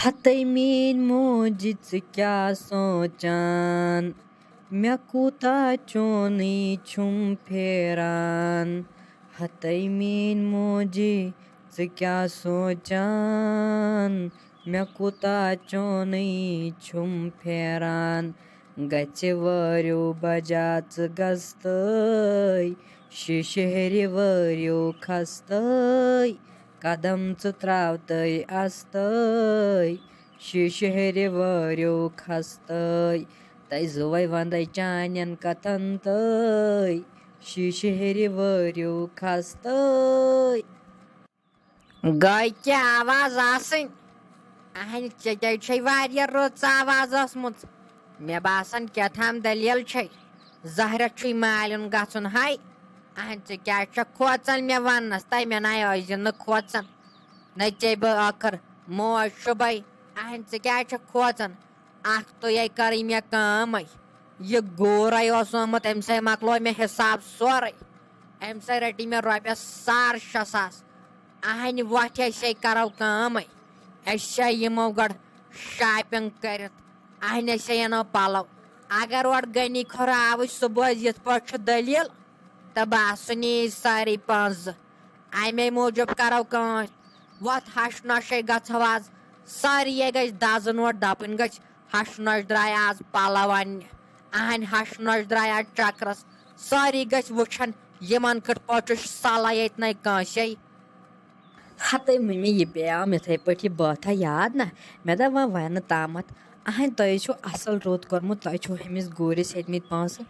ہتے میٛٲنۍ موجہِ ژٕ کیٛاہ سونٛچان مےٚ کوٗتاہ چونٕے چھُم پھیران ہتے میٛٲنۍ موجہِ ژٕ کیٛاہ سونٛچان مےٚ کوٗتاہ چونٕے چھُم پھیران گژھِ وٲرِو بجا ژٕ گژھتٕے شیٖشہِ ہیٚرِ وٲرِو کھستٕے قدم ژٕ ترٛاوتَے اَستَے شیٖشہِ ہیٚرِ وٲرِو کھستٕے تَے زٕوَے وَندَے چانٮ۪ن کَتھَن تٲے شیٖشہِ ہیٚرِ وٲرِو کھستٕے. گٔے کیٛاہ آواز آسٕنۍ اہنہِ ژےٚ کیٛازِ چھے واریاہ رٕژ آواز ٲسمٕژ مےٚ باسان کیٛاتھام دٔلیٖل چھے زہرَتھ چھُے مالیُن گژھُن ہَے اہن ژٕ کیٛازِ چھَکھ کھوژان مےٚ وَننَس تَمہِ نَے ٲسۍ زِ نہٕ کھوژان نَژے بہٕ ٲخٕر موج صُبحٲے اہن ژٕ کیٛازِ چھَکھ کھوژان اَکھ تُے کَرٕے مےٚ کٲمٕے یہِ گوٗرَے اوس آمُت أمۍ سٕے مۄکلو مےٚ حِساب سورُے أمۍ سٕے رٔٹی مےٚ رۄپیَس 6,500 اہنہِ وۄتھ أسے کَرو کٲمٕے أسے یِمو گۄڈٕ شاپِنٛگ کٔرِتھ اہنہِ أسے اَنو پَلو اگر اورٕ غنی کھُراوٕچ صُبحٲے یِتھ پٲٹھۍ چھُ دٔلیٖل تہٕ بَس سُہ نی سٲری پونٛسہٕ اَمے موٗجوٗب کَرو کٲم وۄتھ ہَش نۄشے گژھو آز سٲری گژھِ دَزٕنۍ اورٕ دَپٕنۍ گٔژھۍ ہَش نۄش درٛاے آز پَلو اَننہِ اہنہِ ہَش نۄش درٛاے آز چَکرَس سٲری گژھِ وٕچھن یِمن کِتھ پٲٹھۍ چھُ صلح ییٚتہِ نَے کٲنٛسے. ہتے مٔمی یہِ پیٚیاو یِتھَے پٲٹھۍ یہِ بٲتھا یاد نہ مےٚ دوٚپ وۄنۍ وَنہٕ تامَتھ اہنہِ تۄہہِ چھُو اَصٕل رُت کوٚرمُت تۄہہِ چھُو ہُمِس گوٗرِس ہیٚتۍمٕتۍ پونٛسہٕ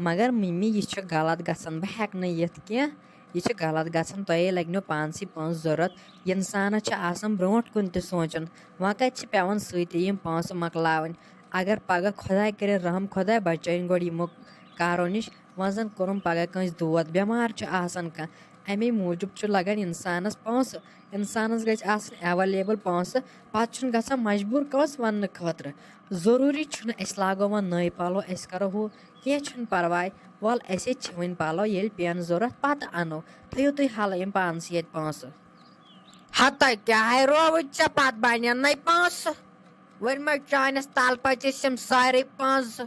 مگر مٔمی یہِ چھُ غلط گژھان بہٕ ہٮ۪کہٕ نہٕ یِتھ کینٛہہ یہِ چھُ غلط گژھان تۄہے لَگنو پانسٕے پونٛسہٕ ضوٚرَتھ اِنسانَس چھُ آسان برونٛٹھ کُن تہِ سونٛچُن وۄنۍ کَتہِ چھِ پٮ۪وان سۭتی یِم پونٛسہٕ مۄکلاوٕنۍ اگر پگاہ خۄداے کٔرِنۍ رحم خۄداے بَچٲیِن گۄڈٕ یِمو کارو نِش وۄنۍ زَن کوٚرُم پگاہ کٲنٛسہِ دود بٮ۪مار چھُ آسان کانٛہہ اَمے موٗجوٗب چھُ لَگان اِنسانَس پونٛسہٕ اِنسانَس گژھِ آسٕنۍ اٮ۪ویلیبٕل پونٛسہٕ پَتہٕ چھُنہٕ گژھان مجبوٗر کٲنٛسہِ وَننہٕ خٲطرٕ ضروٗری چھُنہٕ أسۍ لاگو وۄنۍ نٔے پَلو أسۍ کَرو ہُہ کینٛہہ چھُنہٕ پَرواے وَلہٕ اَسے چھِ وۄنۍ پَلو ییٚلہِ پٮ۪ن ضوٚرَتھ پَتہٕ اَنو تھٲیِو تُہۍ حالٕے یِم پانسٕے ییٚتہِ پونٛسہٕ. ہَتے کیٛاہ رووٕتھ ژےٚ پَتہٕ بَنٮ۪نَے پونٛسہٕ وۄنۍ مےٚ چٲنِس تَلپٔتِس یِم سٲری پونٛسہٕ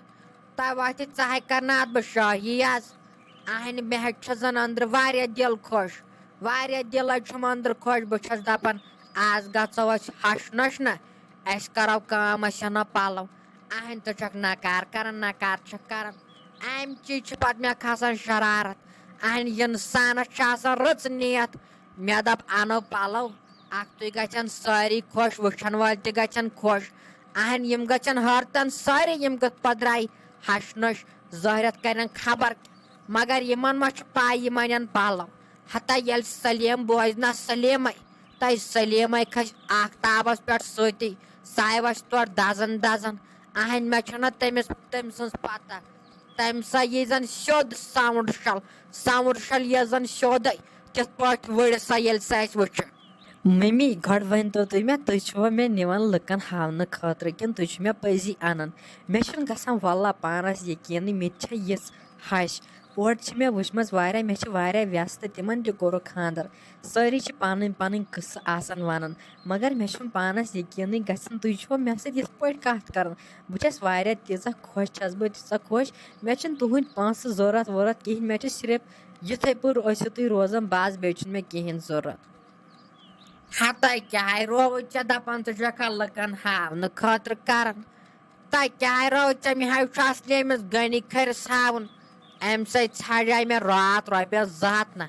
تۄہہِ وۄتھِ ژٕ کَرنہٕ اَتھ بہٕ شٲہی آز اہنہِ مےٚ حظ چھِ زَن أنٛدرٕ واریاہ دِل خۄش واریاہ دِلَے چھُم أنٛدرٕ خۄش بہٕ چھَس دَپان آز گژھو أسۍ ہَش نۄش نہ اَسہِ کَرو کٲم أسۍ اَنو پَلو اہنہِ ژٕ چھَکھ نکار کَران نکار چھَکھ کَران اَمہِ چی چھِ پَتہٕ مےٚ کھَسان شرارت اہنہِ اِنسانَس چھِ آسان رٕژ نِیَت مےٚ دوٚپ اَنو پَلو اَکھ تُہۍ گژھن سٲری خۄش وٕچھَن وٲلۍ تہِ گژھن خۄش اہنہِ یِم گژھن حٲرتَن سٲری یِم کِتھ پٲٹھۍ درٛاے ہَش نۄش ظٲہرَت کَرن خبر مگر یِمن ما چھُ پَے یِم اَنن پَلو ہَتا ییٚلہِ سلیٖم بوزنَس سلیٖمَے تَے سلیٖمَے کھٔسۍ آختابَس پٮ۪ٹھ سۭتی ساے وَسہِ تورٕ دَزان دَزان اہنہِ مےٚ چھُنہ تٔمۍ سٕنٛز پَتہ تَمہِ سا یی زَن سیوٚد ساوُنٛڈ شَل یی زَن سیوٚدُے تِتھ پٲٹھۍ وٕڑِ سۄ ییٚلہِ سۄ اَسہِ وٕچھِ. مٔمی گۄڈٕ ؤنۍتو تُہۍ مےٚ تُہۍ چھُوا مےٚ نِوان لُکَن ہاونہٕ خٲطرٕ کِنہٕ تُہۍ چھِو مےٚ پٔزی اَنان مےٚ چھُنہٕ گژھان وَاللہ پانَس یقیٖنٕے مےٚ تہِ چھےٚ یِژھ ہَش اورٕ چھِ مےٚ وٕچھمَژ واریاہ مےٚ چھِ واریاہ وٮ۪سہٕ تہٕ تِمَن تہِ کوٚرُکھ خاندَر سٲری چھِ پَنٕنۍ پَنٕنۍ قٕصہٕ آسان وَنان مگر مےٚ چھُنہٕ پانَس یقیٖنٕے گژھان تُہۍ چھُوا مےٚ سۭتۍ یِتھ پٲٹھۍ کَتھ کَران بہٕ چھَس واریاہ تیٖژاہ خۄش چھَس بہٕ تیٖژاہ خۄش مےٚ چھِنہٕ تُہٕنٛدۍ پونٛسہٕ ضوٚرَتھ ووٚرَتھ کِہیٖنۍ مےٚ چھِ صرف یِتھَے پٲٹھۍ ٲسِو تُہۍ روزان بَس بیٚیہِ چھُنہٕ مےٚ کِہیٖنۍ ضوٚرَتھ. ہَتے کیٛاہ رووٕتھ ژےٚ دَپان ژٕ چھَکھا لُکَن ہاونہٕ خٲطرٕ کَران تۄہہِ کیٛاہ رووُتھ ژےٚ مےٚ حظ چھُ اَصلی أمِس غنی کھٔرِس ہاوُن اَمہِ سۭتۍ ژھانٛڈے مےٚ راتھ رۄپیَس 200 نہ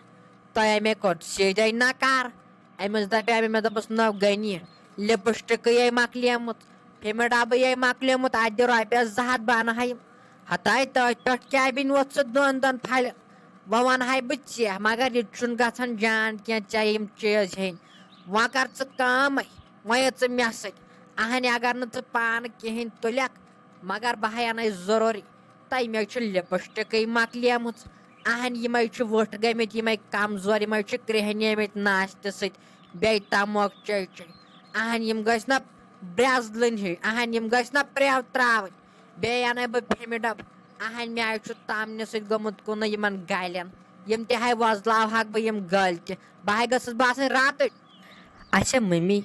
تۄہہِ اَمے کوٚر سیٚدھے نکار أمِس دَپیٛاو مےٚ دوٚپُس نو غنی لِپسٹِکٕے مۄکلیمُت فِمہٕ ڈَبہٕ مۄکلیومُت اَتہِ دِ رۄپیَس 200 بہٕ اَنہٕ ہا یِم ہَتے تٔتھۍ پٮ۪ٹھ کیٛاہ بِنہِ ووٚتھ سُہ دۄن پھَلہِ وۄنۍ وَنہٕ ہَے بہٕ ژےٚ مگر یہِ تہِ چھُنہٕ گژھان جان کینٛہہ ژےٚ یِم چیٖز ہیٚنۍ وۄنۍ کَر ژٕ کٲمٕے وۄنۍ یہِ ژٕ مےٚ سۭتۍ اہنہِ اگر نہٕ ژٕ پانہٕ کِہیٖنۍ تُلکھ مگر بہٕ ہَے اَنَے ضروٗری تۄہہِ مےٚ چھُ لِپسٹِکٕے مۄکلیمٕژ اہنہِ یِمَے چھِ وٕٹھ گٔمٕتۍ یِمَے کمزور یِمَے چھِ کرٛیٚہنیمٕتۍ ناشتہٕ سۭتۍ بیٚیہِ تَموکھ چے اہنہِ یِم گٔژھۍ نہ برٛٮ۪زلٕنۍ ہِوۍ اہنہِ یِم گٔژھۍ نہ پرٛٮ۪و ترٛاوٕنۍ بیٚیہِ اَنَے بہٕ فِمہِ ڈَبہٕ اہنہِ مےٚ حظ چھُ تَمنہِ سۭتۍ گوٚمُت کُنُے یِمَن گَلٮ۪ن یِم تہِ وۄزلاوہَکھ بہٕ یِم گٔلۍ تہِ بہٕ ہَے گٔژھٕس باسٕنۍ راتٕچ. اچھا مٔمی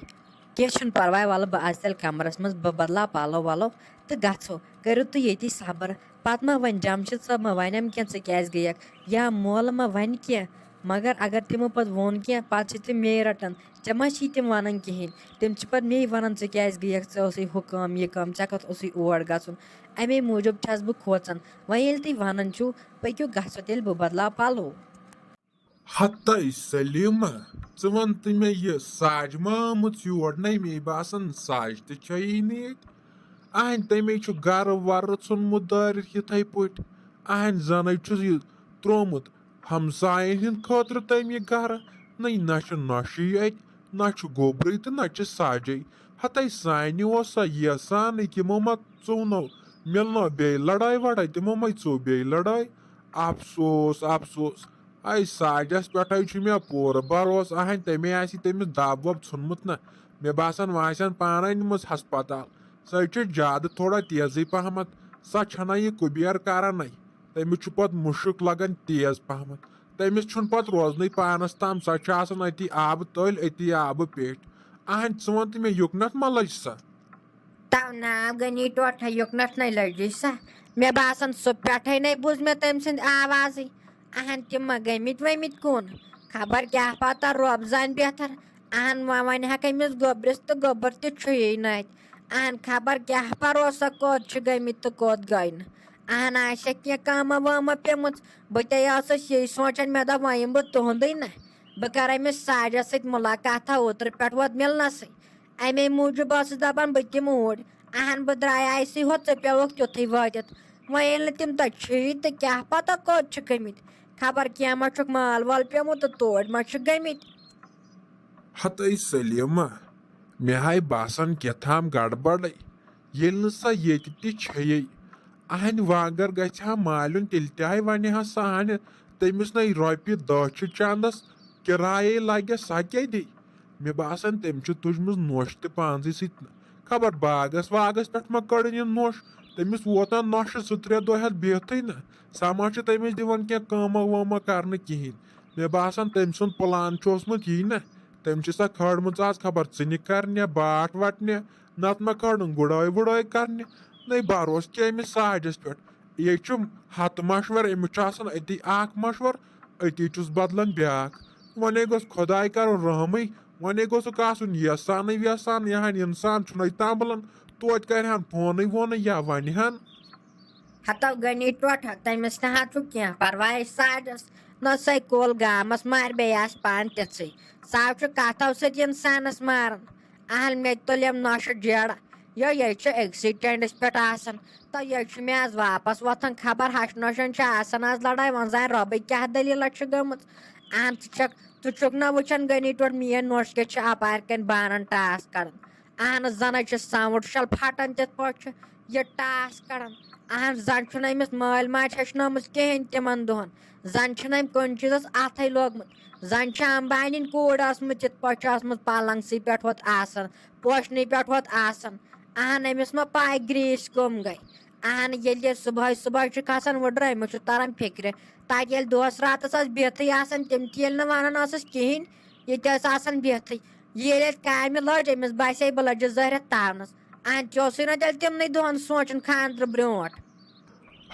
کینٛہہ چھُنہٕ پرواے وَلہٕ بہٕ اَژٕ تیٚلہِ کَمرَس منٛز بہٕ بدلاو پَلو وَلو تہٕ گژھو کٔرِو تُہۍ ییٚتی صبر پَتہٕ ما وَنہِ جَمشیٖد صٲب ما وَنٮ۪م کینٛہہ ژٕ کیٛازِ گٔیَکھ یا مولہٕ ما وَنہِ کینٛہہ مگر اگر تِمو پَتہٕ ووٚن کینٛہہ پَتہٕ چھِ تِم مے رَٹان ژےٚ ما چھی تِم وَنان کِہیٖنۍ تِم چھِ پَتہٕ مے وَنان ژٕ کیٛازِ گٔیَکھ ژےٚ اوسُے ہُہ کٲم یہِ کٲم ژےٚ کَتھ اوسُے اور گژھُن اَمے موٗجوٗب چھَس بہٕ کھوژان وۄنۍ ییٚلہِ تُہۍ وَنان چھُو پٔکِو گژھو تیٚلہِ بہٕ بدلاو پَلو ہتَے سلیٖما ژٕ وَن تہٕ مےٚ یہِ ساجہِ ما آمٕژ یور نَے مے باسان ساجہِ تہِ چھےٚ نہٕ ییٚتہِ اہنٛدِ تَمے چھُ گرٕ وَرٕ ژھُنمُت دٲرِتھ یِتھَے پٲٹھۍ اہنٛدِ زَنَے چھُس یہِ تروومُت ہمساین ہِنٛدِ خٲطرٕ تٔمۍ یہِ گرٕ نہ چھُ نۄشی اَتہِ نہ چھُ گوبرٕے تہٕ نہ چھِ ساجے ہتَے سانہِ اوس سا یژھانٕکۍ یِمو ما ژوٚونو مِلنو بیٚیہِ لڑٲے وڑٲے تِمو ما ژوٚو بیٚیہِ لڑٲے افسوس افسوس اے ساجس پٮ۪ٹھے چھُ مےٚ پوٗرٕ بروسہٕ اہنٛدِ تَمے آسہِ تٔمِس دب وب ژھُنمُت نہ مےٚ باسان وۄنۍ آسن پانے نِمٕژ ہسپتال سۄ چھِ زیادٕ تھوڑا تیزٕے پہمتھ سۄ چھنہ یہِ کُبیر کرانٕے تٔمِس چھُ پتہٕ مُشُک لگان تیز پہمتھ تٔمِس چھُنہٕ پتہٕ روزنٕے پانس تام سۄ چھِ آسان أتی آبہٕ تٔلۍ أتی آبہٕ پیٹھ اہنٛدِ ژٕ وَن تہٕ مےٚ یُکنتھ ما لٔج سۄ تو ناو گٔنی ٹوٹھے یُکنتھ نے لٔجی سا مےٚ باسان سُہ پٮ۪ٹھے نے بوٗز مےٚ تٔمۍ سٕنٛدِ آوازٕے اہن تِم ما گٔمٕتۍ ؤمٕتۍ کُن خبر کیٛاہ پتہ رۄب زانہِ بہتر اہن وۄنۍ ہٮ۪کھ أمِس گوٚبرِس تہٕ گوٚبُر تہِ چھُیی نہٕ اَتہِ اہن خبر کیٛاہ بروسا کوٚت چھِ گٔمٕتۍ تہٕ کوٚت گٔے نہٕ اہن آسٮ۪کھ کینٛہہ کٲمہ وٲمہ پیٚمٕژ بہٕ تے ٲسٕس یی سونٛچان مےٚ دوٚپ وۄنۍ یِمہٕ بہٕ تُہُنٛدُے نہ بہٕ کَرٕ أمِس ساجس سۭتۍ مُلاقاتھا اوترٕ پٮ۪ٹھ ووت مِلنَسٕے اَمے موٗجوٗب ٲسٕس دَپان بہٕ تِم اوٗرۍ اہن بہٕ درٛایایسٕے ہوٚت ژٕ پیوٚوُکھ تیُتھُے وٲتِتھ وۄنۍ ییٚلہِ نہٕ تِم تَتہِ چھِی تہٕ کیٛاہ پتہ کوٚت چھِ گٔمٕتۍ خبر کینٛہہ ما چھُکھ مال وال پیوٚمُت تہٕ توڑ ما چھِ گٔمٕتۍ ہتَے سلیٖما مےٚ ہاے باسان کیٛاتھام گڑبڑے ییٚلہِ نہٕ سۄ ییٚتہِ تہِ چھیے اہنٛدِ وانگر گژھِ ہا مالیُن تیٚلہِ تہِ ہاے وَنہِ ہا سۄ اہنہِ تٔمِس نَے رۄپیہِ دہ چھِ چندس کِرایے لگٮ۪س سۄ کیٛاہ دی مےٚ باسان تٔمۍ چھِ تُجمٕژ نوش تہِ پانسٕے سۭتۍ خبر باغس واغس پٮ۪ٹھ ما کٔڑٕن یہِ نوش تٔمِس ووت نا نۄشہِ 2-3 دۄہ ہٮ۪تھ بِہتھٕے نہ سۄ ما چھِ تٔمِس دِوان کینٛہہ کٲمہ وٲمہ کرنہٕ کِہینۍ مےٚ باسان تٔمۍ سُنٛد پلان چھُ اوسمُت یی نہ تٔمۍ چھِ سۄ کھٲڑمٕژ آز خبر ژِنہِ کرنہِ باٹھ وٹنہِ نتہٕ ما کھٲڑن گُڈٲے وُڈٲے کرنہِ نَے بروسہٕ کیٛاہ أمِس ساجس پٮ۪ٹھ ییٚتہِ چھُ ہتہٕ مشور أمِس چھُ آسان أتی اکھ مشور أتی چھُس بدلان بیاکھ وۄنۍ گوٚژھ خۄداے کرُن رحمٕے وۄنۍ گوٚژھُکھ آسُن یژھانٕے ویسان یہِ ہن انسان چھُنَے تامبلان توتہِ کرِ ہن فونٕے وونٕے یا ونہِ ہن ہتو گٔنی ٹوٹھا تٔمِس نہ حظ چھُ کینٛہہ پرواے ساجس نہ سۄے کُل گامس مارِ بیٚیہِ آسہِ پانہٕ تِژھٕے سُہ چھُ کتھو سۭتۍ انسانس ماران اہن مےٚ تہِ تُلیم نۄشہِ جیرٕ یہِ چھُ أکسٕے ٹٮ۪نٛڈس پٮ۪ٹھ آسان تہٕ یہِ چھُ مےٚ آز واپس وۄتھان خبر ہش نۄشن چھِ آسان آز لڑٲے وۄنۍ زانہِ رۄبٕے کیٛاہ دٔلیٖلہ چھِ گٔمٕژ اہن ژٕ چھُکھ نہ وٕچھان گٔنی ٹوٹھ میٲنۍ نۄش کیٛاہ چھِ اپارِ کَنۍ بانن ٹاس کڑان اہن زَنَے چھِ ساوُنٛڈ شَل پھٹان تِتھ پٲٹھۍ چھُ یہِ ٹاس کڑان اہن زن چھُنہٕ أمِس مٲلۍ ماجہِ ہیٚچھنٲومٕژ کِہینۍ تِمن دۄہن زن چھُنہٕ أمۍ کُنہِ چیٖزس اَتھے لوگمُت زن چھِ امبانِنۍ کوٗر ٲسمٕژ یِتھ پٲٹھۍ چھِ ٲسمٕژ پلنٛگسٕے پٮ۪ٹھ ہوت آسان پوشنٕے پٮ۪ٹھ ہوت آسان اہن أمِس ما پاے گریٖس کٕم گٔے اہن ییٚلہِ یہِ صُبحٲے چھُ کھسان وٕڈرٲے أمِس چھُ تران فِکرِ تَتہِ ییٚلہِ دۄہس راتس ٲس بِہتھٕے آسان تِم تہِ ییٚلہِ نہٕ وَنان ٲسٕس کِہینۍ یہِ تہِ ٲس آسان بِہتھٕے ییٚلہِ اَتہِ کامہِ لٔج أمِس باسے بہٕ لٔجِس زٲرِتھ تاونس اہن تہِ اوسُے نہ تیٚلہِ تِمنٕے دۄہن سونٛچُن خانٛدرٕ برونٛٹھ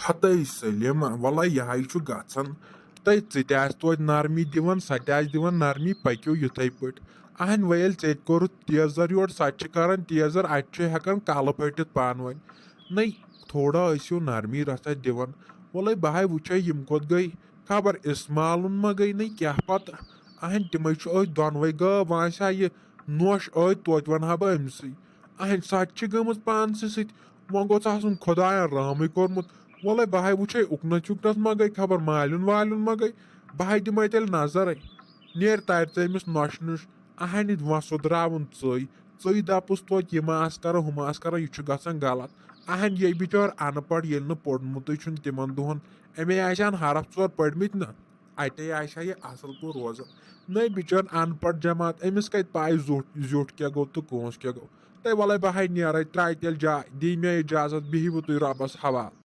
ہتَے سلیٖما وَلے یِہے چھُ گژھان تہٕ ژٕ تہِ آسہِ توتہِ نرمی دِوان سۄ تہِ آسہِ دِوان نرمی پٔکِو یِتھٕے پٲٹھۍ اہن وۄنۍ ییٚلہِ ژےٚ تہِ کوٚرُتھ تیزر یورٕ سۄ تہِ چھِ کران تیزر اَتہِ چھُ ہٮ۪کان کلہٕ پھٔٹِتھ پانہٕ ؤنۍ نَے تھوڑا ٲسِو نرمی رژھا دِوان وَلے بہٕ ہاے وٕچھے یِم کوٚت گٔے خبر اِسمالُن ما گٔے نَے کیٛاہ پتہٕ اہن تِمے چھُ أتھۍ دۄنوَے غٲب وۄنۍ آسہِ ہا یہِ نوش أتھۍ توتہِ وَنہٕ ہا بہٕ أمسٕے اہن سۄ تہِ چھِ گٔمٕژ پانسٕے سۭتۍ وۄنۍ گوٚژھ آسُن خۄداین رحمٕے کوٚرمُت وَلے بہٕ ہاے وٕچھے اُکنتھ یُکنتھ ما گٔے خبر مالیُن والیُن ما گٔے بہٕ ہاے دِمے تیٚلہِ نظرے نیرِ تَرِ ژٕ أمِس نۄشہِ نِش اہنہِ وۄنۍ سُدراوُن ژٕے دَپُس توتہِ یہِ ما آسہٕ کران ہُہ ما آسہٕ کران یہِ چھُ گژھان غلط اہن یے بِچٲر اَنہٕ پڑ ییٚلہِ نہٕ پوٚرمُتٕے چھُنہٕ تِمن دۄہن اَمے آسہِ ہن حرف 4 پٔرمٕتۍ نہ اَتے آسہِ ہا یہِ اَصٕل پٲٹھۍ روزان نَے بِچٲر اَن پڑ جماعت أمِس کَتہِ پاے زیُٹھ کیٛاہ گوٚو تہٕ کونٛس کیٛاہ گوٚو تہٕ وَلے بہٕ ہاے نیرے ترٛایہِ تیٚلہِ جاے دی مےٚ اِجازت بِہِو تُہۍ رۄبس حوالہٕ